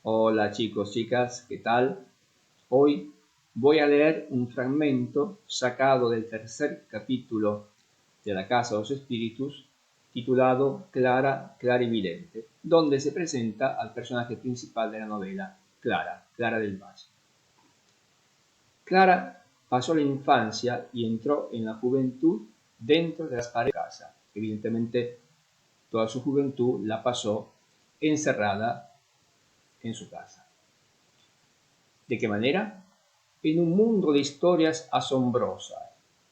Hola chicos, chicas, ¿qué tal? Hoy voy a leer un fragmento sacado del tercer capítulo de La Casa de los Espíritus, titulado Clara, Clarividente, donde se presenta al personaje principal de la novela, Clara del Valle. Clara pasó la infancia y entró en la juventud dentro de las paredes de casa. Evidentemente, toda su juventud la pasó encerrada en su casa. ¿De qué manera? En un mundo de historias asombrosas,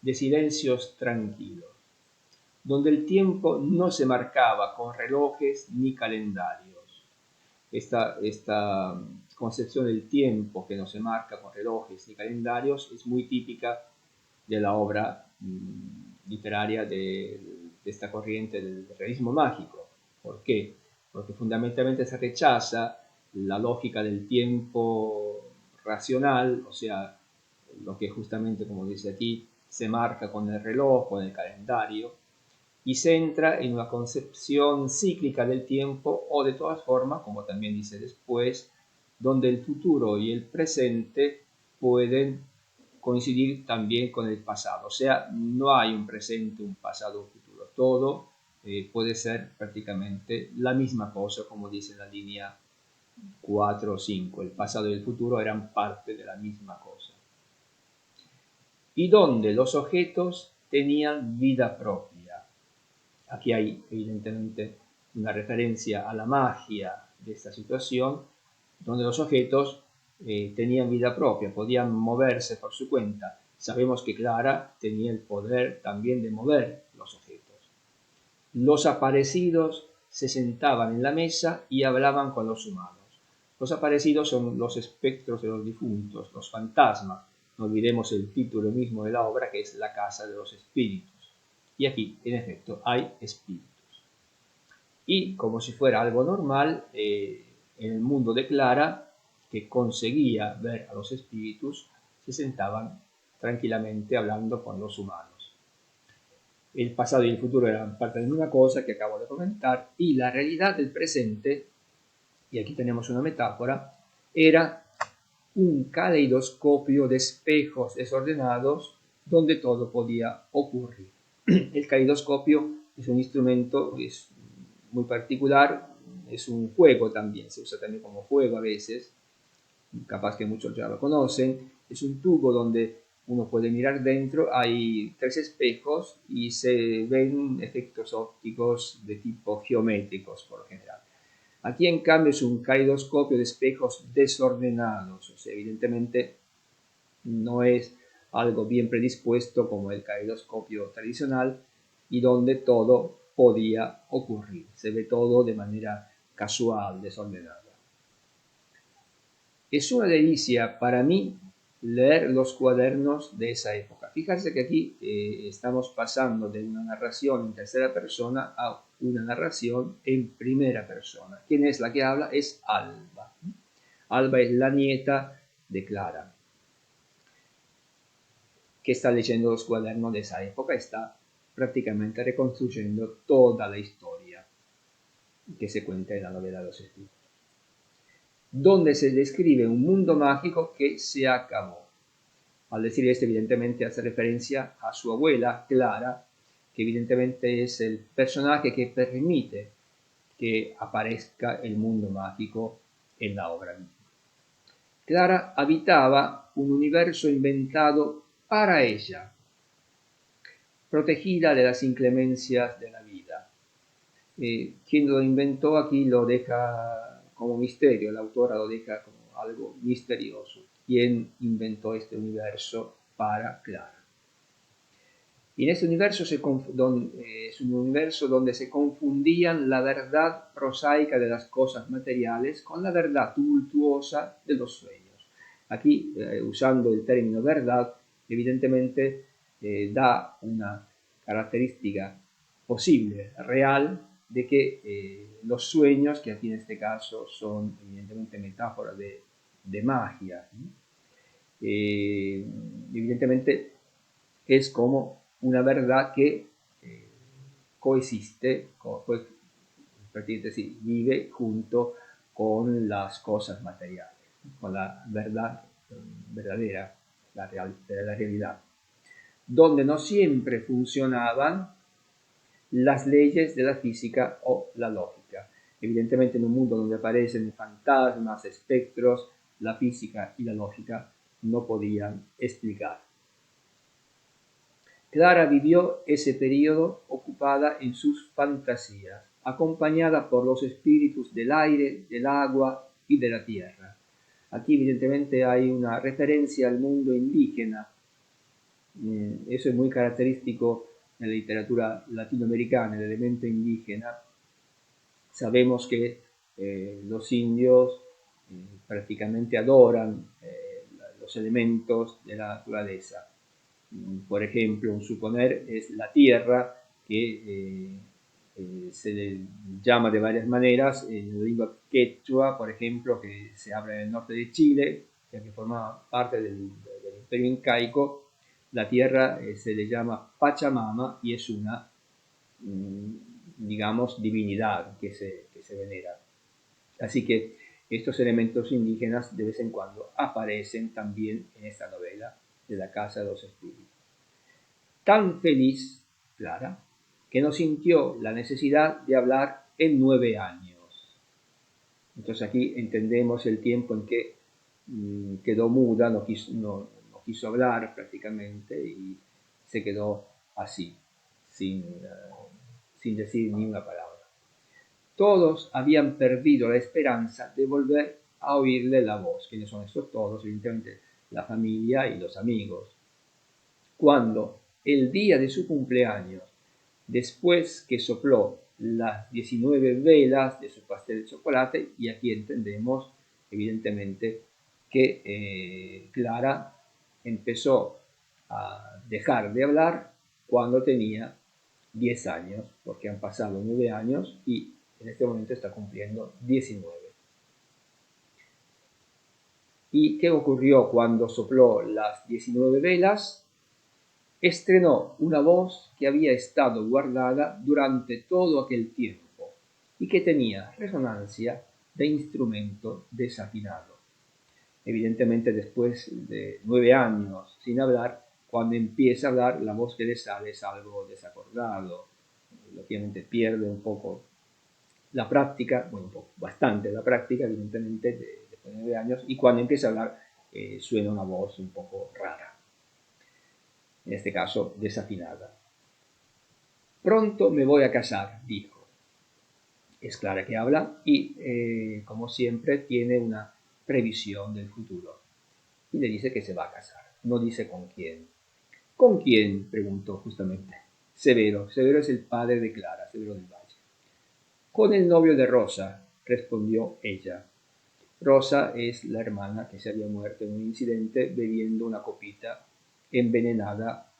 de silencios tranquilos, donde el tiempo no se marcaba con relojes ni calendarios. Esta concepción del tiempo que no se marca con relojes ni calendarios es muy típica de la obra literaria de esta corriente del realismo mágico. ¿Por qué? Porque fundamentalmente se rechaza la lógica del tiempo racional, o sea, lo que justamente, como dice aquí, se marca con el reloj, con el calendario, y se entra en una concepción cíclica del tiempo o de todas formas, como también dice después, donde el futuro y el presente pueden coincidir también con el pasado. O sea, no hay un presente, un pasado, un futuro. Todo puede ser prácticamente la misma cosa, como dice la línea 4 o 5. El pasado y el futuro eran parte de la misma cosa. Y donde los objetos tenían vida propia. Aquí hay evidentemente una referencia a la magia de esta situación, donde los objetos tenían vida propia, podían moverse por su cuenta. Sabemos que Clara tenía el poder también de mover los objetos. Los aparecidos se sentaban en la mesa y hablaban con los humanos. Los aparecidos son los espectros de los difuntos, los fantasmas. No olvidemos el título mismo de la obra, que es La Casa de los Espíritus. Y aquí, en efecto, hay espíritus. Y como si fuera algo normal, en el mundo de Clara, que conseguía ver a los espíritus, se sentaban tranquilamente hablando con los humanos. El pasado y el futuro eran parte de una cosa que acabo de comentar, y la realidad del presente, y aquí tenemos una metáfora, era un caleidoscopio de espejos desordenados donde todo podía ocurrir. El caleidoscopio es un instrumento, es muy particular, es un juego también, se usa también como juego a veces, capaz que muchos ya lo conocen, es un tubo donde uno puede mirar dentro, hay 3 espejos y se ven efectos ópticos de tipo geométricos por lo general. Aquí en cambio es un caleidoscopio de espejos desordenados, o sea, evidentemente no es algo bien predispuesto como el caleidoscopio tradicional y donde todo podía ocurrir, se ve todo de manera casual, desordenada. Es una delicia para mí leer los cuadernos de esa época. Fíjense que aquí estamos pasando de una narración en tercera persona a una narración en primera persona. ¿Quién es la que habla? Es Alba. Alba es la nieta de Clara, que está leyendo los cuadernos de esa época, está prácticamente reconstruyendo toda la historia que se cuenta en la novela de los espíritus, donde se describe un mundo mágico que se acabó. Al decir esto, evidentemente hace referencia a su abuela, Clara, que evidentemente es el personaje que permite que aparezca el mundo mágico en la obra misma. Clara habitaba un universo inventado para ella, protegida de las inclemencias de la vida. Quien lo inventó aquí lo deja como misterio, la autora lo deja como algo misterioso. ¿Quién inventó este universo para Clara? Y en este universo es un universo donde se confundían la verdad prosaica de las cosas materiales con la verdad tumultuosa de los sueños. Aquí, usando el término verdad, evidentemente da una característica posible, real, de que los sueños, que aquí en este caso son evidentemente metáforas de magia, evidentemente es como una verdad que coexiste, prácticamente sí, vive junto con las cosas materiales, con la verdad verdadera, la realidad, donde no siempre funcionaban las leyes de la física o la lógica. Evidentemente, en un mundo donde aparecen fantasmas, espectros, la física y la lógica no podían explicar. Clara vivió ese periodo ocupada en sus fantasías, acompañada por los espíritus del aire, del agua y de la tierra. Aquí evidentemente hay una referencia al mundo indígena. Eso es muy característico en la literatura latinoamericana, el elemento indígena. Sabemos que los indios prácticamente adoran los elementos de la naturaleza. Por ejemplo, un suponer es la tierra, que se le llama de varias maneras. En la lengua quechua, por ejemplo, que se habla en el norte de Chile, ya que formaba parte del imperio incaico, la tierra se le llama Pachamama y es una, digamos, divinidad que se venera. Así que estos elementos indígenas de vez en cuando aparecen también en esta novela de La Casa de los Espíritus. Tan feliz, Clara, que no sintió la necesidad de hablar en 9 años. Entonces aquí entendemos el tiempo en que quedó muda, no quiso hablar prácticamente y se quedó así, sin decir ni una palabra. Todos habían perdido la esperanza de volver a oírle la voz. ¿Quiénes son estos todos? Evidentemente la familia y los amigos. Cuando el día de su cumpleaños, después que sopló las 19 velas de su pastel de chocolate, y aquí entendemos evidentemente que Clara empezó a dejar de hablar cuando tenía 10 años, porque han pasado 9 años y en este momento está cumpliendo 19. ¿Y qué ocurrió cuando sopló las 19 velas? Estrenó una voz que había estado guardada durante todo aquel tiempo y que tenía resonancia de instrumento desafinado. Evidentemente, después de 9 años sin hablar, cuando empieza a hablar, la voz que le sale es algo desacordado. Obviamente pierde un poco la práctica, bueno, un poco, bastante la práctica, evidentemente, después de 9 años, y cuando empieza a hablar suena una voz un poco rara, en este caso desafinada. Pronto me voy a casar, dijo. Es Clara que habla y, como siempre, tiene una previsión del futuro. Y le dice que se va a casar, no dice con quién. ¿Con quién?, preguntó justamente. Severo. Severo es el padre de Clara, Severo del Valle. Con el novio de Rosa, respondió ella. Rosa es la hermana que se había muerto en un incidente bebiendo una copita envenenada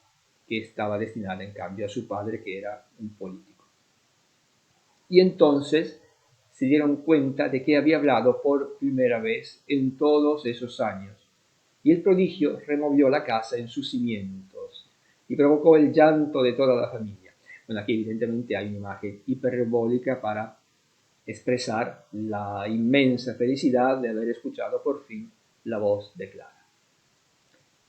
que estaba destinada en cambio a su padre, que era un político. Y entonces se dieron cuenta de que había hablado por primera vez en todos esos años, y el prodigio removió la casa en sus cimientos y provocó el llanto de toda la familia. Bueno, aquí evidentemente hay una imagen hiperbólica para expresar la inmensa felicidad de haber escuchado por fin la voz de Clara.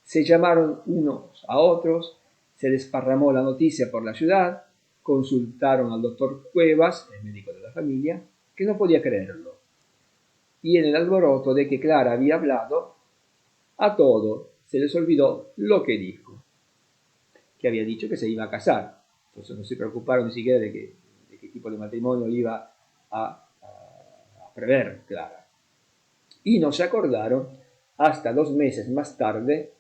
Se llamaron unos a otros, se desparramó la noticia por la ciudad, consultaron al doctor Cuevas, el médico de la familia, que no podía creerlo. Y en el alboroto de que Clara había hablado, a todos se les olvidó lo que dijo, que había dicho que se iba a casar. Entonces no se preocuparon ni siquiera de qué tipo de matrimonio iba a prever Clara. Y no se acordaron hasta 2 meses más tarde,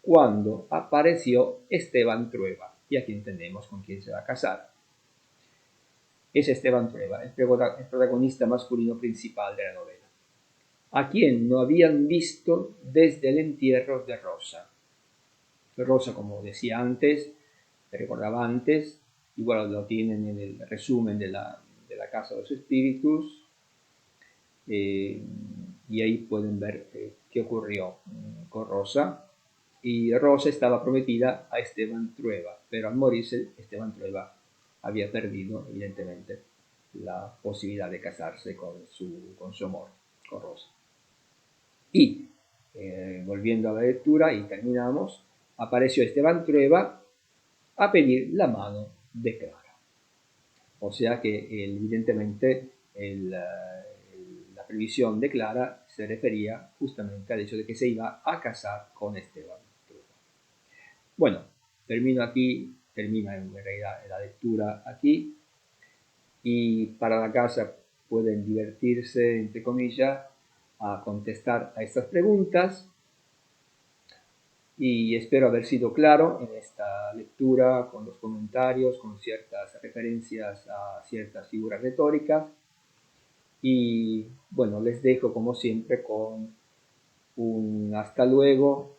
cuando apareció Esteban Trueba, y aquí entendemos con quién se va a casar. Es Esteban Trueba, el protagonista masculino principal de la novela, a quien no habían visto desde el entierro de Rosa. Rosa, como decía antes, recordaba antes, igual lo tienen en el resumen de la Casa de los Espíritus, y ahí pueden ver qué ocurrió con Rosa. Y Rosa estaba prometida a Esteban Trueba, pero al morirse Esteban Trueba había perdido, evidentemente, la posibilidad de casarse con su amor, con Rosa. Y volviendo a la lectura y terminamos, apareció Esteban Trueba a pedir la mano de Clara. O sea que evidentemente la previsión de Clara se refería justamente al hecho de que se iba a casar con Esteban Trueba. Bueno, termina en realidad la lectura aquí, y para la casa pueden divertirse, entre comillas, a contestar a estas preguntas, y espero haber sido claro en esta lectura con los comentarios, con ciertas referencias a ciertas figuras retóricas. Y bueno, les dejo como siempre con un hasta luego.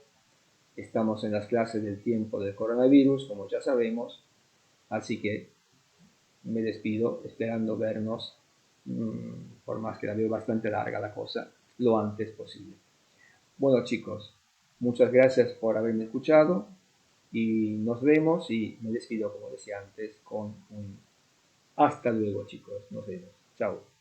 Estamos en las clases del tiempo del coronavirus, como ya sabemos, así que me despido esperando vernos, por más que la veo bastante larga la cosa, lo antes posible. Bueno, chicos, muchas gracias por haberme escuchado y nos vemos, y me despido, como decía antes, con un hasta luego, chicos. Nos vemos. Chao.